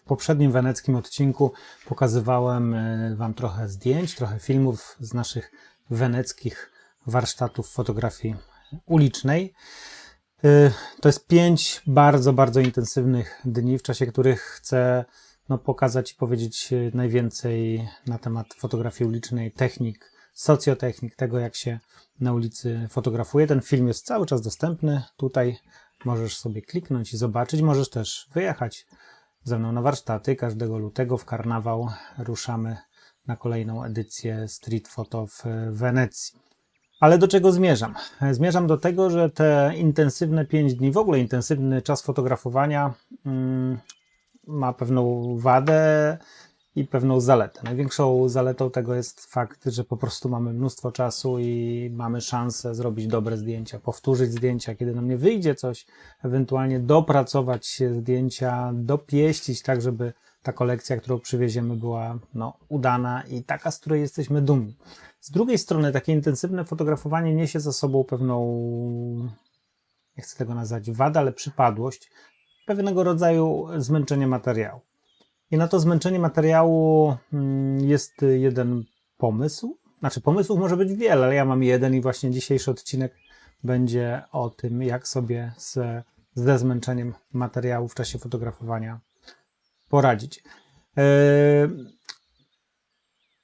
W poprzednim weneckim odcinku pokazywałem Wam trochę zdjęć, trochę filmów z naszych weneckich warsztatów fotografii ulicznej. To jest 5 bardzo, bardzo intensywnych dni, w czasie których chcę pokazać i powiedzieć najwięcej na temat fotografii ulicznej, technik, socjotechnik, tego jak się na ulicy fotografuje. Ten film jest cały czas dostępny. Tutaj możesz sobie kliknąć i zobaczyć. Możesz też wyjechać ze mną na warsztaty. Każdego lutego w karnawał ruszamy na kolejną edycję Street Photo w Wenecji. Ale do czego zmierzam? Zmierzam do tego, że te intensywne 5 dni, w ogóle intensywny czas fotografowania ma pewną wadę i pewną zaletę. Największą zaletą tego jest fakt, że po prostu mamy mnóstwo czasu i mamy szansę zrobić dobre zdjęcia, powtórzyć zdjęcia, kiedy nam nie wyjdzie coś, ewentualnie dopracować zdjęcia, dopieścić tak, żeby ta kolekcja, którą przywieziemy, była udana i taka, z której jesteśmy dumni. Z drugiej strony takie intensywne fotografowanie niesie za sobą pewną, nie chcę tego nazwać wadę, ale przypadłość, pewnego rodzaju zmęczenie materiału. I na to zmęczenie materiału jest jeden pomysł. Znaczy pomysłów może być wiele, ale ja mam jeden i właśnie dzisiejszy odcinek będzie o tym, jak sobie ze zmęczeniem materiału w czasie fotografowania poradzić.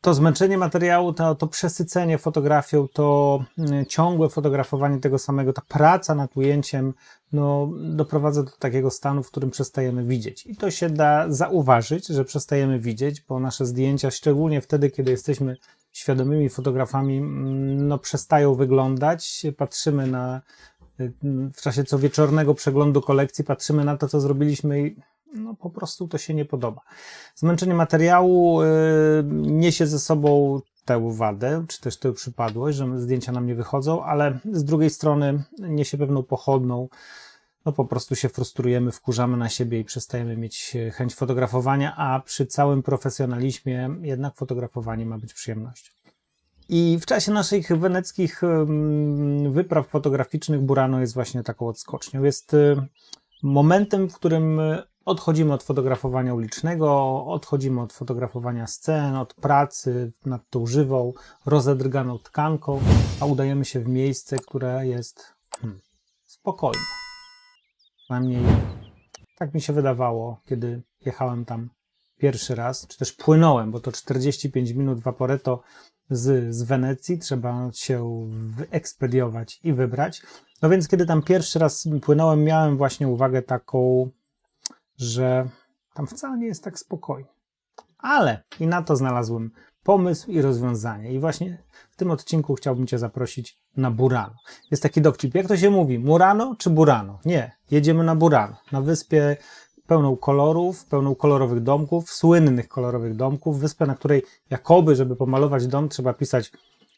To zmęczenie materiału, to przesycenie fotografią, to ciągłe fotografowanie tego samego, ta praca nad ujęciem doprowadza do takiego stanu, w którym przestajemy widzieć. I to się da zauważyć, że przestajemy widzieć, bo nasze zdjęcia, szczególnie wtedy, kiedy jesteśmy świadomymi fotografami, przestają wyglądać. Patrzymy w czasie co wieczornego przeglądu kolekcji, patrzymy na to, co zrobiliśmy i po prostu to się nie podoba. Zmęczenie materiału niesie ze sobą tę wadę, czy też tę przypadłość, że zdjęcia nam nie wychodzą, ale z drugiej strony niesie pewną pochodną. Po prostu się frustrujemy, wkurzamy na siebie i przestajemy mieć chęć fotografowania, a przy całym profesjonalizmie jednak fotografowanie ma być przyjemnością. I w czasie naszych weneckich wypraw fotograficznych Burano jest właśnie taką odskocznią. Jest momentem, w którym odchodzimy od fotografowania ulicznego, odchodzimy od fotografowania scen, od pracy nad tą żywą, rozedrganą tkanką, a udajemy się w miejsce, które jest spokojne. Przynajmniej tak mi się wydawało, kiedy jechałem tam pierwszy raz, czy też płynąłem, bo to 45 minut Vaporetto z Wenecji, trzeba się wyekspediować i wybrać. No więc kiedy tam pierwszy raz płynąłem, miałem właśnie uwagę taką, że tam wcale nie jest tak spokojnie. Ale i na to znalazłem pomysł i rozwiązanie. I właśnie w tym odcinku chciałbym Cię zaprosić na Burano. Jest taki dowcip, jak to się mówi, Murano czy Burano? Nie, jedziemy na Burano, na wyspie pełną kolorów, pełną kolorowych domków, słynnych kolorowych domków, wyspę, na której jakoby, żeby pomalować dom, trzeba pisać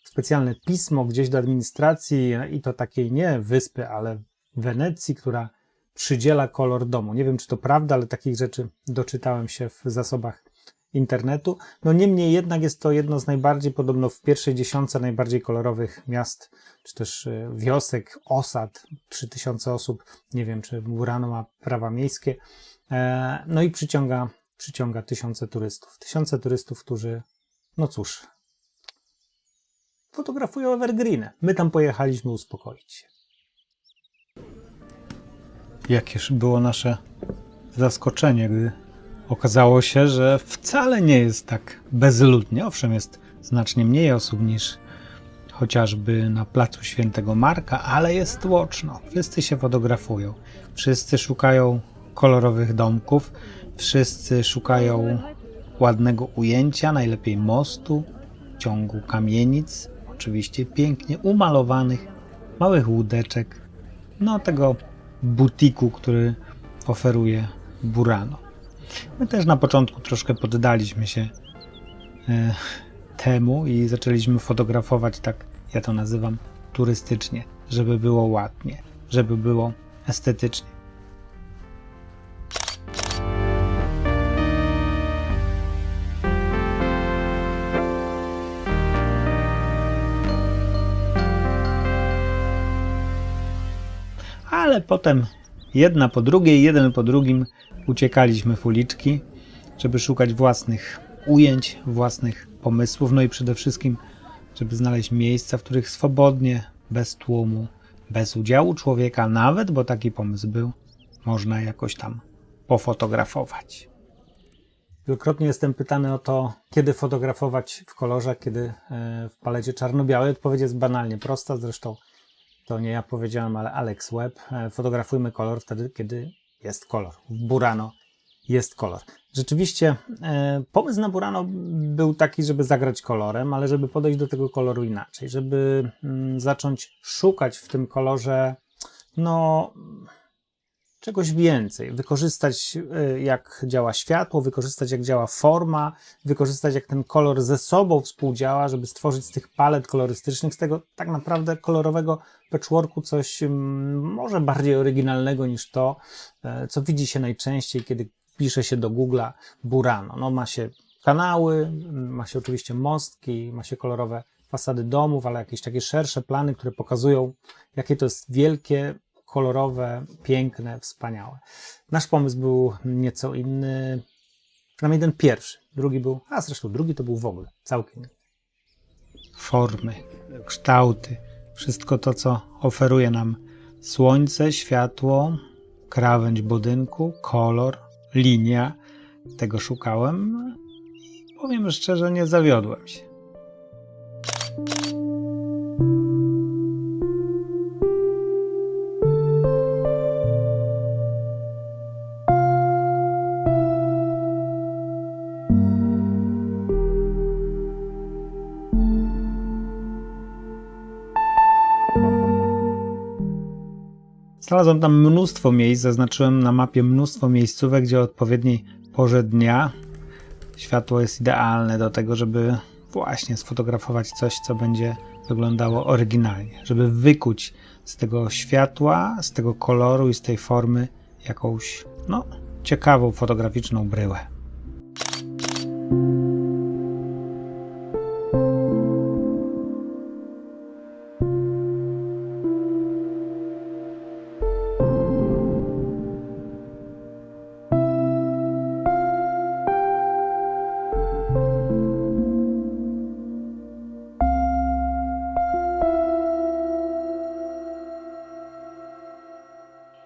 specjalne pismo gdzieś do administracji i to takiej nie wyspy, ale Wenecji, która przydziela kolor domu. Nie wiem, czy to prawda, ale takich rzeczy doczytałem się w zasobach internetu. Niemniej jednak jest to jedno z najbardziej, podobno w pierwszej dziesiątce najbardziej kolorowych miast, czy też wiosek, osad, 3000 osób. Nie wiem, czy Burano ma prawa miejskie. I przyciąga tysiące turystów. Tysiące turystów, którzy, fotografują evergreeny. My tam pojechaliśmy uspokoić się. Jakież było nasze zaskoczenie, gdy okazało się, że wcale nie jest tak bezludnie. Owszem, jest znacznie mniej osób niż chociażby na placu Świętego Marka, ale jest tłoczno. Wszyscy się fotografują. Wszyscy szukają kolorowych domków. Wszyscy szukają ładnego ujęcia, najlepiej mostu, ciągu kamienic, oczywiście pięknie umalowanych, małych łódeczek, tego butiku, który oferuje Burano. My też na początku troszkę poddaliśmy się temu i zaczęliśmy fotografować, tak ja to nazywam, turystycznie, żeby było ładnie, żeby było estetycznie. Ale potem jedna po drugiej, jeden po drugim uciekaliśmy w uliczki żeby szukać własnych ujęć, własnych pomysłów, no i przede wszystkim, żeby znaleźć miejsca, w których swobodnie, bez tłumu, bez udziału człowieka nawet, bo taki pomysł był, można jakoś tam pofotografować. Wielokrotnie jestem pytany o to, kiedy fotografować w kolorze, kiedy w palecie czarno-białej. Odpowiedź jest banalnie prosta, zresztą to nie ja powiedziałem, ale Alex Webb. Fotografujmy kolor wtedy, kiedy jest kolor. W Burano jest kolor. Rzeczywiście pomysł na Burano był taki, żeby zagrać kolorem, ale żeby podejść do tego koloru inaczej, żeby zacząć szukać w tym kolorze czegoś więcej, wykorzystać jak działa światło, wykorzystać jak działa forma, wykorzystać jak ten kolor ze sobą współdziała, żeby stworzyć z tych palet kolorystycznych, z tego tak naprawdę kolorowego patchworku coś może bardziej oryginalnego niż to, co widzi się najczęściej, kiedy pisze się do Google'a Burano. No, ma się kanały, ma się oczywiście mostki, ma się kolorowe fasady domów, ale jakieś takie szersze plany, które pokazują, jakie to jest wielkie, kolorowe, piękne, wspaniałe. Nasz pomysł był nieco inny, przynajmniej ten pierwszy. Drugi był, zresztą drugi to był w ogóle całkiem inny. Formy, kształty, wszystko to, co oferuje nam słońce, światło, krawędź budynku, kolor, linia. Tego szukałem i powiem szczerze, nie zawiodłem się. Znalazłem tam mnóstwo miejsc, zaznaczyłem na mapie mnóstwo miejscówek, gdzie o odpowiedniej porze dnia światło jest idealne do tego, żeby właśnie sfotografować coś, co będzie wyglądało oryginalnie, żeby wykuć z tego światła, z tego koloru i z tej formy jakąś, ciekawą fotograficzną bryłę.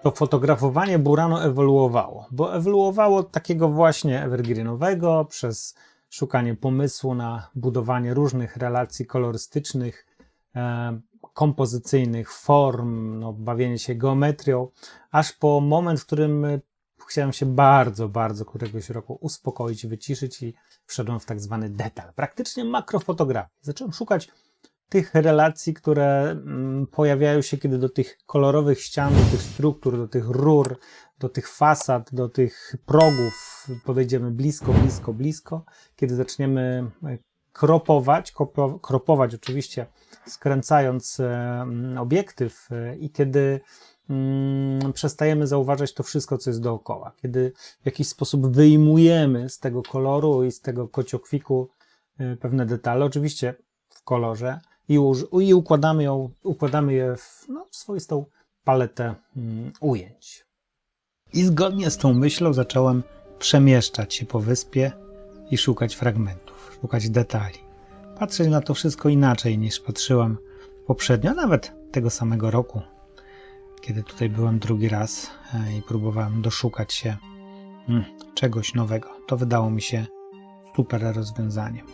To fotografowanie Burano ewoluowało, bo ewoluowało od takiego właśnie evergreenowego przez szukanie pomysłu na budowanie różnych relacji kolorystycznych, kompozycyjnych, form, bawienie się geometrią, aż po moment, w którym chciałem się bardzo, bardzo któregoś roku uspokoić, wyciszyć i wszedłem w tak zwany detal, praktycznie makrofotografię. Zacząłem szukać tych relacji, które pojawiają się, kiedy do tych kolorowych ścian, do tych struktur, do tych rur, do tych fasad, do tych progów podejdziemy blisko, blisko, blisko, kiedy zaczniemy kropować oczywiście skręcając obiektyw i kiedy przestajemy zauważać to wszystko, co jest dookoła, kiedy w jakiś sposób wyjmujemy z tego koloru i z tego kociokwiku pewne detale, oczywiście w kolorze, i układamy je w swoistą paletę ujęć. I zgodnie z tą myślą zacząłem przemieszczać się po wyspie i szukać fragmentów, szukać detali. Patrzeć na to wszystko inaczej niż patrzyłem poprzednio, a nawet tego samego roku, kiedy tutaj byłem drugi raz i próbowałem doszukać się czegoś nowego. To wydało mi się super rozwiązaniem.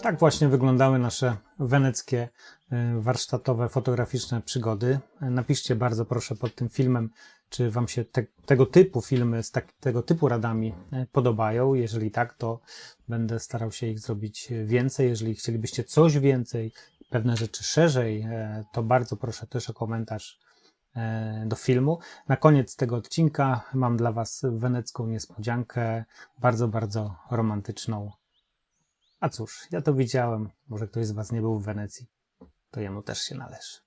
Tak właśnie wyglądały nasze weneckie warsztatowe, fotograficzne przygody. Napiszcie bardzo proszę pod tym filmem, czy Wam się tego typu filmy z tego typu radami podobają. Jeżeli tak, to będę starał się ich zrobić więcej. Jeżeli chcielibyście coś więcej, pewne rzeczy szerzej, to bardzo proszę też o komentarz do filmu. Na koniec tego odcinka mam dla Was wenecką niespodziankę, bardzo, bardzo romantyczną. A cóż, ja to widziałem, może ktoś z Was nie był w Wenecji, to jemu też się należy.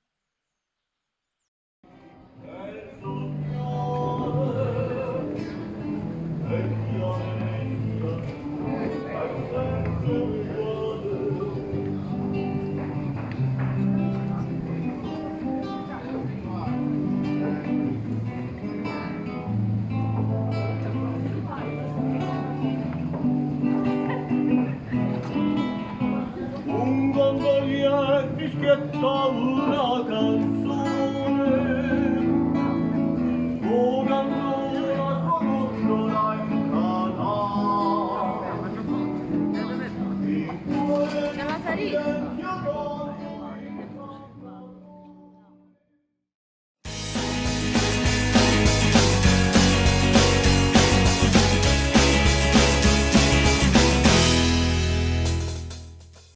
Un gondolier bischiettò una canzone